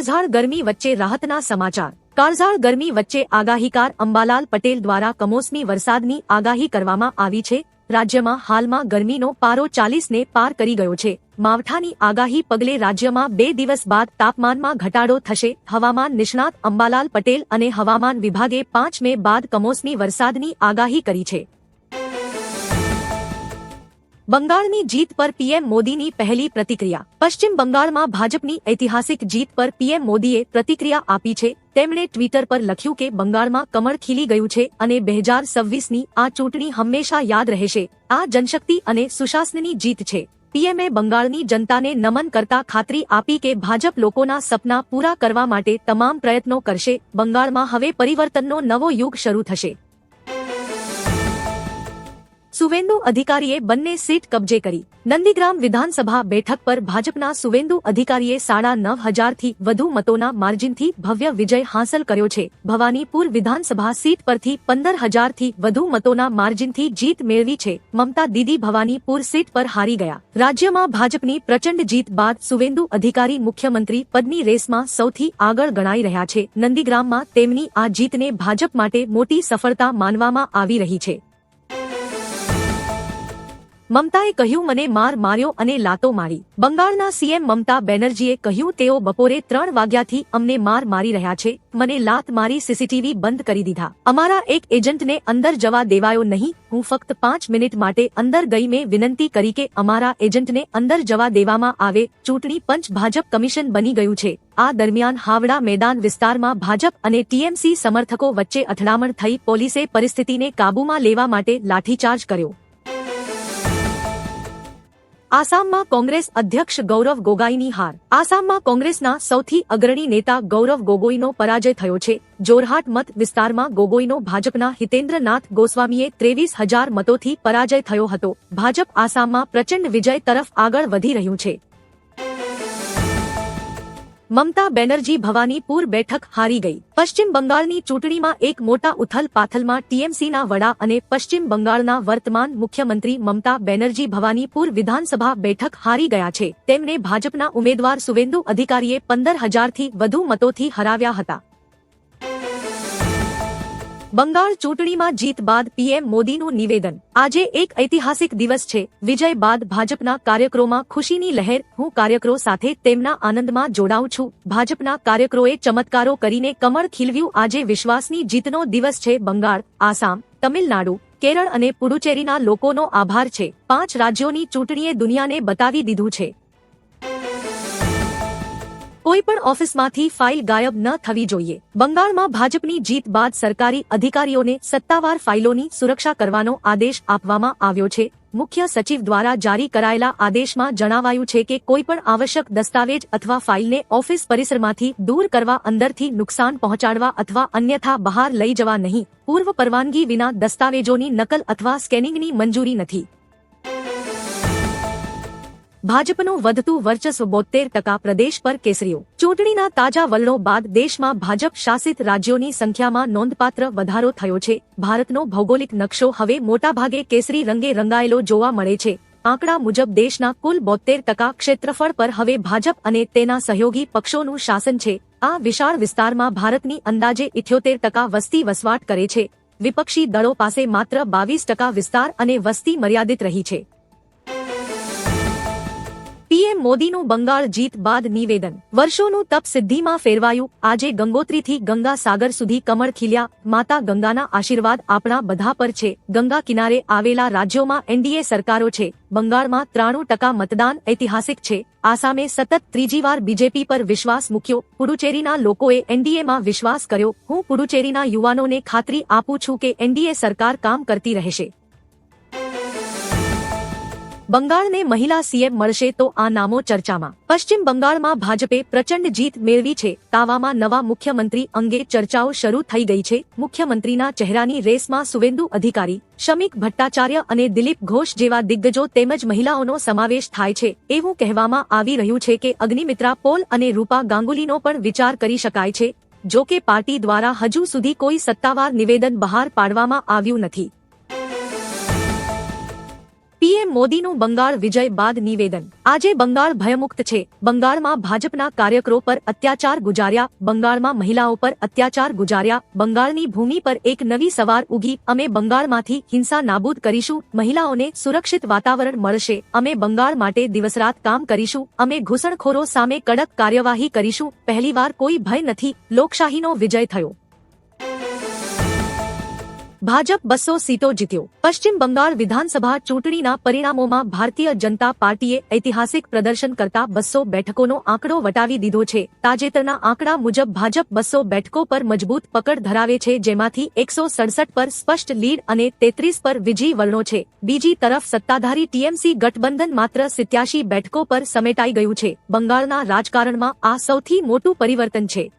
કાળઝાળ ગરમી વચ્ચે રાહતના સમાચાર। કાળઝાળ ગરમી વચ્ચે આગાહીકાર અંબાલાલ પટેલ દ્વારા કમોસમી વરસાદની આગાહી કરવામાં આવી છે। રાજ્યમાં હાલમાં ગરમીનો પારો 40 ને પાર કરી ગયો છે। માવઠાની આગાહી પગલે રાજ્યમાં 2 દિવસ બાદ તાપમાનમાં ઘટાડો થશે। હવામાન નિષ્ણાત અંબાલાલ પટેલ અને હવામાન વિભાગે 5 મે બાદ કમોસમી વરસાદની આગાહી કરી છે। બંગાળની જીત પર પીએમ મોદીની પહેલી પ્રતિક્રિયા। પશ્ચિમ બંગાળમાં ભાજપની ઐતિહાસિક જીત પર પીએમ મોદીએ પ્રતિક્રિયા આપી છે। તેમણે ટ્વિટર પર લખ્યું કે બંગાળમાં કમળ ખીલી ગયું છે અને 2026ની આ ચૂંટણી હંમેશા યાદ રહેશે। આ જનશક્તિ અને સુશાસનની જીત છે। પીએમએ બંગાળની જનતાને નમન કરતા ખાતરી આપી કે ભાજપ લોકોના સપના પૂરા કરવા માટે તમામ પ્રયત્નો કરશે। બંગાળમાં હવે પરિવર્તનનો નવો યુગ શરૂ થશે। સુવેન્દુ અધિકારીએ બંને સીટ કબજે કરી। નંદીગ્રામ વિધાનસભા બેઠક પર ભાજપના સુવેન્દુ અધિકારીએ 9,500થી વધુ મતોના માર્જિનથી ભવ્ય વિજય હાંસલ કર્યો છે। ભવાનીપુર વિધાનસભા સીટ પરથી 15,000થી વધુ મતોના માર્જિનથી જીત મેળવી છે। મમતા દીદી ભવાનીપુર સીટ પર હારી ગયા। રાજ્યમાં ભાજપની પ્રચંડ જીત બાદ સુવેન્દુ અધિકારી મુખ્યમંત્રી પદની રેસમાં સૌથી આગળ ગણાઈ રહ્યા છે। નંદીગ્રામમાં તેમની આ જીતને ભાજપ માટે મોટી સફળતા માનવામાં આવી રહી છે। મમતાએ કહ્યું, મને માર માર્યો અને લાતો મારી। બંગાળના સીએમ મમતા બેનર્જીએ કહ્યું, તેઓ બપોરે 3 વાગ્યાથી અમને માર મારી રહ્યા છે। મને લાત મારી, સીસીટીવી બંધ કરી દીધા। અમારા એક એજન્ટને અંદર જવા દેવાયો નહીં। હું ફક્ત 5 મિનિટ માટે અંદર ગઈ। મેં વિનંતી કરી કે અમારા એજન્ટને અંદર જવા દેવામાં આવે। ચૂંટણી પંચ ભાજપ કમિશન બની ગયું છે। આ દરમિયાન હાવડા મેદાન વિસ્તારમાં ભાજપ અને ટીએમસી સમર્થકો વચ્ચે અથડામણ થઈ। પોલીસે પરિસ્થિતિને કાબૂમાં લેવા માટે લાઠીચાર્જ કર્યો। આસામમાં કોંગ્રેસ અધ્યક્ષ ગૌરવ ગોગોઈની હાર। આસામમાં કોંગ્રેસના સૌથી અગ્રણી નેતા ગૌરવ ગોગોઈનો પરાજય થયો છે। જોરહાટ મત વિસ્તારમાં ગોગોઈનો ભાજપના હિતેન્દ્રનાથ ગોસ્વામીએ 23,000 મતોથી પરાજય થયો હતો। ભાજપ આસામમાં પ્રચંડ વિજય તરફ આગળ વધી રહ્યું છે। મમતા બેનર્જી ભવાનીપુર બેઠક હારી ગઈ। પશ્ચિમ બંગાળની ચૂંટણીમાં એક મોટા ઉથલ-પાથલમાં ટીએમસીના વડા અને પશ્ચિમ બંગાળના વર્તમાન મુખ્યમંત્રી મમતા બેનર્જી ભવાનીપુર વિધાનસભા બેઠક હારી ગયા છે। તેમને ભાજપના ઉમેદવાર સુવેન્દુ અધિકારીએ 15,000થી વધુ મતોથી હરાવ્યા હતા। બંગાળ ચૂંટણીમાં જીત બાદ પીએમ મોદીનું નિવેદન। આજે એક ઐતિહાસિક દિવસ છે। વિજય બાદ ભાજપના કાર્યકરોમાં ખુશીની લહેર। હું કાર્યકરો સાથે તેમના આનંદમાં જોડાઉં છું। ભાજપના કાર્યકરોએ ચમત્કારો કરીને કમળ ખીલવ્યું। આજે વિશ્વાસની જીતનો દિવસ છે। બંગાળ, આસામ, તમિલનાડુ, કેરળ અને પુડુચેરીના લોકોનો આભાર છે। 5 રાજ્યોની ચૂંટણીએ દુનિયાને બતાવી દીધું છે કોઈપણ ઓફિસમાંથી ફાઇલ ગાયબ ન થવી જોઈએ। બંગાળમાં ભાજપની જીત બાદ સરકારી અધિકારીઓને સત્તાવાર ફાઇલોની સુરક્ષા કરવાનો આદેશ આપવામાં આવ્યો છે। મુખ્ય સચિવ દ્વારા જારી કરાયેલા આદેશમાં જણાવાયું છે કે કોઈપણ આવશ્યક દસ્તાવેજ અથવા ફાઇલને ઓફિસ પરિસરમાંથી દૂર કરવા, અંદરથી નુકસાન પહોંચાડવા અથવા અન્યથા બહાર લઈ જવા નહીં। પૂર્વ પરવાનગી વિના દસ્તાવેજોની નકલ અથવા સ્કેનિંગની મંજૂરી નથી। ભાજપનું વધતું વર્ચસ્વ 72% પ્રદેશ પર કેસરીઓ। ચૂંટણીના તાજા વલણો બાદ દેશમાં ભાજપ શાસિત રાજ્યોની સંખ્યામાં નોંધપાત્ર વધારો થયો છે। ભારતનો ભૌગોલિક નકશો હવે મોટાભાગે કેસરી રંગે રંગાયેલો જોવા મળે છે। આંકડા મુજબ દેશના કુલ 72% ક્ષેત્રફળ પર હવે ભાજપ અને તેના સહયોગી પક્ષોનું શાસન છે। આ વિશાળ વિસ્તારમાં ભારતની અંદાજે 78% વસ્તી વસવાટ કરે છે। વિપક્ષી દળો પાસે માત્ર 22% વિસ્તાર અને વસ્તી મર્યાદિત રહી છે। પીએમ મોદીનું બંગાળ જીત બાદ નિવેદન। વર્ષોનું તપ સિદ્ધિમાં ફેરવાયું। આજે ગંગોત્રીથી ગંગા સાગર સુધી કમળ ખીલ્યા। માતા ગંગાના આશીર્વાદ આપણા બધા પર છે। ગંગા કિનારે આવેલા રાજ્યોમાં એનડીએ સરકારો છે। બંગાળમાં 93% મતદાન ઐતિહાસિક છે। આસામે સતત ત્રીજી વાર બીજેપી પર વિશ્વાસ મૂક્યો। પુડુચેરીના લોકોએ એનડીએમાં વિશ્વાસ કર્યો। હું પુડુચેરીના યુવાનોને ખાતરી આપું છું કે એનડીએ સરકાર કામ કરતી રહેશે। બંગાળને મહિલા સીએમ મળશે તો આ નામો ચર્ચામાં। પશ્ચિમ બંગાળમાં ભાજપે પ્રચંડ જીત મેળવી છે। તાવામાં નવા મુખ્યમંત્રી અંગે ચર્ચાઓ શરૂ થઈ ગઈ છે। મુખ્યમંત્રીના ચહેરાની રેસમાં સુવેન્દુ અધિકારી, શમીક ભટ્ટાચાર્ય અને દિલીપ ઘોષ જેવા દિગ્ગજો તેમજ મહિલાઓનો સમાવેશ થાય છે। એવું કહેવામાં આવી રહ્યું છે કે અગ્નિમિત્રા પોલ અને રૂપા ગાંગુલીનો પણ વિચાર કરી શકાય છે। જો કે પાર્ટી દ્વારા હજુ સુધી કોઈ સત્તાવાર નિવેદન બહાર પાડવામાં આવ્યું નથી। પીએમ પીએમ મોદીનું બંગાળ વિજય બાદ નિવેદન। આજે બંગાળ ભયમુક્ત છે। બંગાળમાં ભાજપના કાર્યકરો પર અત્યાચાર ગુજાર્યા। બંગાળમાં મહિલાઓ પર અત્યાચાર ગુજાર્યા। બંગાળની ભૂમિ પર એક નવી સવાર ઉગી। અમે બંગાળમાંથી હિંસા નાબૂદ કરીશું। મહિલાઓને સુરક્ષિત વાતાવરણ મળશે। અમે બંગાળ માટે દિવસરાત કામ કરીશું। અમે ઘૂસણખોરો સામે કડક કાર્યવાહી કરીશું। પહેલીવાર કોઈ ભય નથી। લોકશાહીનો વિજય થયો। ભાજપ 200 સીટો જીત્યો। પશ્ચિમ બંગાળ વિધાનસભા ચૂંટણીના પરિણામોમાં ભારતીય જનતા પાર્ટીએ ઐતિહાસિક પ્રદર્શન કરતા 200 બેઠકોનો આંકડો વટાવી દીધો છે। તાજેતરના આંકડા મુજબ ભાજપ 200 બેઠકો પર મજબૂત પકડ ધરાવે છે, જેમાંથી 167 પર સ્પષ્ટ લીડ અને 33 પર વિજયી વલણો છે। બીજી તરફ સત્તાધારી ટીએમસી ગઠબંધન માત્ર 87 બેઠકો પર સમેટાઈ ગયું છે। બંગાળના રાજકારણમાં આ સૌથી મોટું પરિવર્તન છે।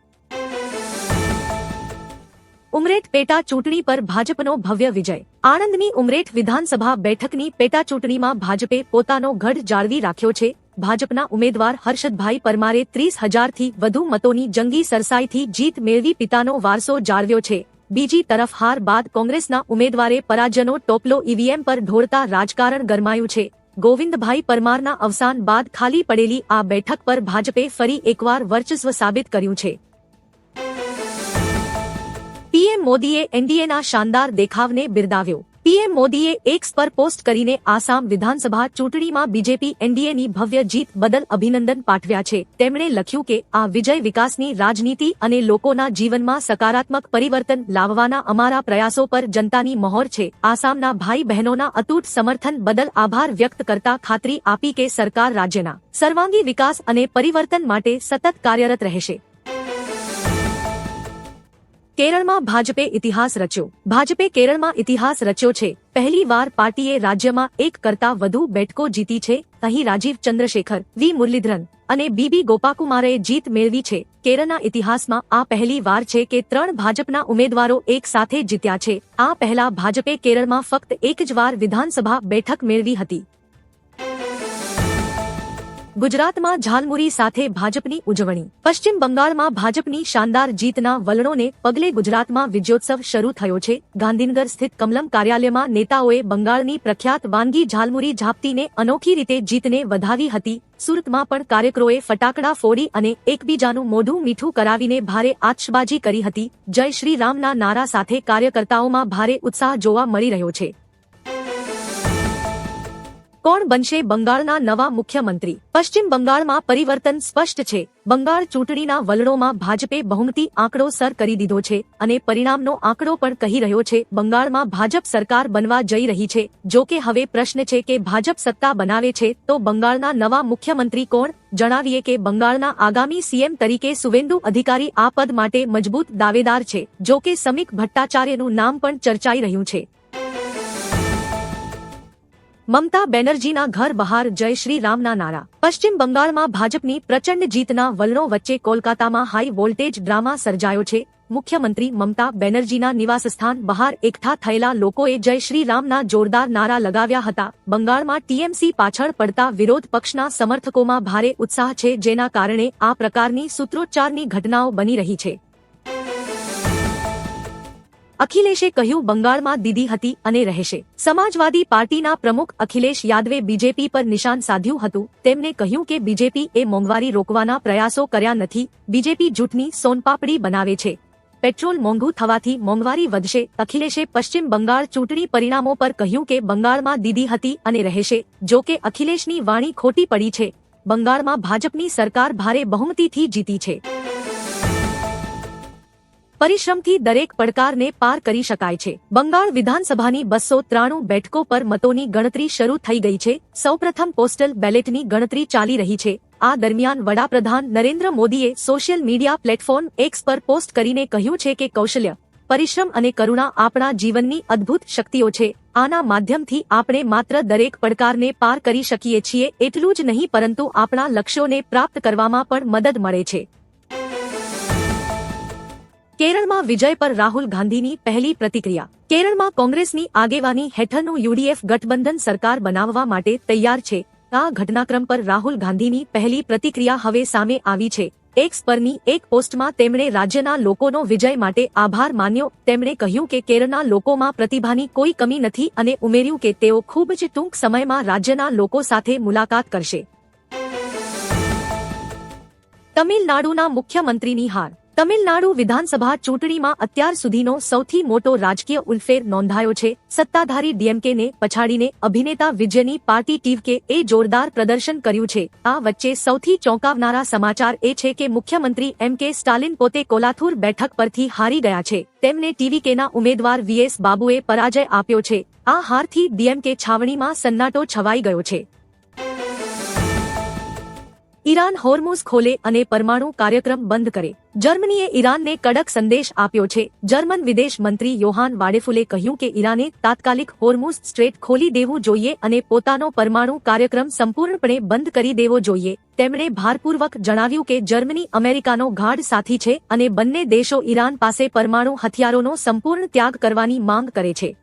ઉમરેઠ પેટા ચૂંટણી પર ભાજપનો ભવ્ય વિજય। આણંદની ઉમરેઠ વિધાનસભા બેઠકની પેટા ચૂંટણીમાં ભાજપે પોતાનો ગઢ જાળવી રાખ્યો છે। ભાજપના ઉમેદવાર હર્ષદભાઈ પરમારે 30,000થી વધુ મતોની જંગી સરસાઈથી જીત મેળવી પિતાનો વારસો જાળવ્યો છે। બીજી તરફ હાર બાદ કોંગ્રેસના ઉમેદવારે પરાજયનો ટોપલો ઈવીએમ પર ઢોળતા રાજકારણ ગરમાયું છે। ગોવિંદભાઈ પરમારના અવસાન બાદ ખાલી પડેલી આ બેઠક પર ભાજપે ફરી એકવાર વર્ચસ્વ સાબિત કર્યું છે। પીએમ મોદીએ એનડીએના શાનદાર દેખાવને બિરદાવ્યો। પીએમ મોદીએ એક્સ પર પોસ્ટ કરીને આસામ વિધાનસભા ચૂંટણીમાં બીજેપી એનડીએની ભવ્ય જીત બદલ અભિનંદન પાઠવ્યા છે। તેમણે લખ્યું કે આ વિજય વિકાસની રાજનીતિ અને લોકોના જીવનમાં સકારાત્મક પરિવર્તન લાવવાના અમારા પ્રયાસો પર જનતાની મહોર છે। આસામના ભાઈ બહેનોના અતૂટ સમર્થન બદલ આભાર વ્યક્ત કરતા ખાતરી આપી કે સરકાર રાજ્યના સર્વાંગી વિકાસ અને પરિવર્તન માટે સતત કાર્યરત રહેશે। કેરળમાં ભાજપે ઇતિહાસ રચ્યો। ભાજપે કેરળમાં ઇતિહાસ રચ્યો છે। પહેલીવાર પાર્ટીએ રાજ્યમાં એક કરતાં વધુ બેઠકો જીતી છે। અહીં રાજીવ ચંદ્રશેખર, વી મુરલીધરન અને બીબી ગોપાકુમારે જીત મેળવી છે। કેરળના ઇતિહાસમાં આ પહેલીવાર છે કે 3 ભાજપના ઉમેદવારો એક સાથે જીત્યા છે। આ પહેલા ભાજપે કેરળમાં ફક્ત એક જ વાર વિધાનસભા બેઠક મેળવી હતી। ગુજરાતમાં ઝાલમુરી સાથે ભાજપની ઉજવણી। પશ્ચિમ બંગાળમાં ભાજપની શાનદાર જીતના વલણોને પગલે ગુજરાતમાં વિજયોત્સવ શરૂ થયો છે। ગાંધીનગર સ્થિત કમલમ કાર્યાલયમાં નેતાઓએ બંગાળની પ્રખ્યાત વાનગી ઝાલમુરી ઝાપટીને અનોખી રીતે જીતને વધાવી હતી। સુરતમાં પણ કાર્યકરોએ ફટાકડા ફોડી અને એકબીજાનું મોઢું મીઠું કરાવીને ભારે આતશબાજી કરી હતી। જય શ્રી રામના નારા સાથે કાર્યકર્તાઓમાં ભારે ઉત્સાહ જોવા મળી રહ્યો છે। કોણ બનશે બંગાળના નવા મુખ્યમંત્રી? પશ્ચિમ બંગાળમાં પરિવર્તન સ્પષ્ટ છે। બંગાળ ચૂંટણીના વલણોમાં ભાજપે બહુમતી આંકડો સર કરી દીધો છે અને પરિણામનો આંકડો પણ કહી રહ્યો છે। બંગાળમાં ભાજપ સરકાર બનવા જઈ રહી છે। જો કે હવે પ્રશ્ન છે કે ભાજપ સત્તા બનાવે છે તો બંગાળના નવા મુખ્યમંત્રી કોણ? જણાવીએ કે બંગાળના આગામી સીએમ તરીકે સુવેન્દુ અધિકારી આ પદ માટે મજબૂત દાવેદાર છે। જો કે સમીક ભટ્ટાચાર્યનું નામ પણ ચર્ચાઈ રહ્યું છે। મમતા બેનર્જીના ઘર બહાર જય શ્રી રામના નારા। પશ્ચિમ બંગાળમાં ભાજપની પ્રચંડ જીતના વલણો વચ્ચે કોલકાતામાં હાઈ વોલ્ટેજ ડ્રામા સર્જાયો છે। મુખ્યમંત્રી મમતા બેનર્જીના નિવાસસ્થાન બહાર એકઠા થયેલા લોકોએ જય શ્રી રામના જોરદાર નારા લગાવ્યા હતા। બંગાળમાં ટીએમસી પાછળ પડતા વિરોધ પક્ષના સમર્થકોમાં ભારે ઉત્સાહ છે, જેના કારણે આ પ્રકારની સૂત્રોચ્ચારની ઘટનાઓ બની રહી છે। અખિલેશે કહ્યું બંગાળમાં દીદી હતી અને રહેશે। સમાજવાદી પાર્ટીના પ્રમુખ અખિલેશ યાદવે બીજેપી પર નિશાન સાધ્યું હતું। તેમણે કહ્યું કે બીજેપી એ મોંઘવારી રોકવાના પ્રયાસો કર્યા નથી। બીજેપી જૂઠની સોનપાપડી બનાવે છે। પેટ્રોલ મોંઘું થવાથી મોંઘવારી વધશે। અખિલેશે પશ્ચિમ બંગાળ ચૂંટણી પરિણામો પર કહ્યું કે બંગાળમાં દીદી હતી અને રહેશે। જો કે અખિલેશની વાણી ખોટી પડી છે। બંગાળમાં ભાજપની સરકાર ભારે બહુમતીથી જીતી છે। પરિશ્રમથી દરેક પડકારને પાર કરી શકાય છે। બંગાળ વિધાનસભાની 293 બેઠકો પર મતોની ગણતરી શરૂ થઈ ગઈ છે। સૌપ્રથમ પોસ્ટલ બેલેટની ગણતરી ચાલી રહી છે। આ દરમિયાન વડાપ્રધાન નરેન્દ્ર મોદીએ સોશિયલ મીડિયા પ્લેટફોર્મ એક્સ પર પોસ્ટ કરીને કહ્યું છે કે કૌશલ્ય, પરિશ્રમ અને કરુણા આપણા જીવનની અદ્ભુત શક્તિઓ છે। આના માધ્યમથી આપણે માત્ર દરેક પડકારને પાર કરી શકીએ છીએ એટલું જ નહીં, પરંતુ આપણા લક્ષ્યોને પ્રાપ્ત કરવામાં પણ મદદ મળે છે। કેરળમાં વિજય પર રાહુલ ગાંધીની પહેલી પ્રતિક્રિયા। કેરળમાં કોંગ્રેસની આગેવાની હેઠળનું યુડીએફ ગઠબંધન સરકાર બનાવવા માટે તૈયાર છે। આ ઘટનાક્રમ પર રાહુલ ગાંધીની પહેલી પ્રતિક્રિયા હવે સામે આવી છે। એક્સ પરની એક પોસ્ટમાં તેમણે રાજ્યના લોકોનો વિજય માટે આભાર માન્યો. તેમણે કહ્યું કે કેરળના લોકોમાં પ્રતિભાની કોઈ કમી નથી અને ઉમેર્યું કે તેઓ ખૂબ જ ટૂંક સમયમાં રાજ્યના લોકો સાથે મુલાકાત કરશે. તમિલનાડુના મુખ્યમંત્રીની હાર. તમિલનાડુ વિધાનસભા ચૂંટણીમાં અત્યાર સુધીનો સૌથી મોટો રાજકીય ઉલફેર નોંધાયો છે. સત્તાધારી ડીએમકેને પછાડીને અભિનેતા વિજયની પાર્ટી ટીવીકે જોરદાર પ્રદર્શન કર્યું છે. આ વચ્ચે સૌથી ચોંકાવનારા સમાચાર એ છે કે મુખ્યમંત્રી એમ.કે. સ્ટાલિન પોતે કોલાથુર બેઠક પરથી હારી ગયા છે. તેમને ટીવીકેના ઉમેદવાર વી.એસ. બાબુએ પરાજય આપ્યો છે. આ હારથી ડીએમકે છાવણીમાં સન્નાટો છવાઈ ગયો છે. ઈરાન હોર્મુઝ ખોલે અને પરમાણુ કાર્યક્રમ બંધ કરે. જર્મનીએ ઈરાનને કડક સંદેશ આપ્યો છે. જર્મન વિદેશ મંત્રી યોહાન વાડેફુલે કહ્યું કે ઈરાને તાત્કાલિક હોર્મુઝ સ્ટ્રેટ ખોલી દેવું જોઈએ અને પોતાનો પરમાણુ કાર્યક્રમ સંપૂર્ણપણે બંધ કરી દેવો જોઈએ. તેમણે ભારપૂર્વક જણાવ્યું કે જર્મની અમેરિકાનો ગાઢ સાથી છે અને બંને દેશો ઈરાન પાસે પરમાણુ હથિયારોનો સંપૂર્ણ ત્યાગ કરવાની માંગ કરે છે.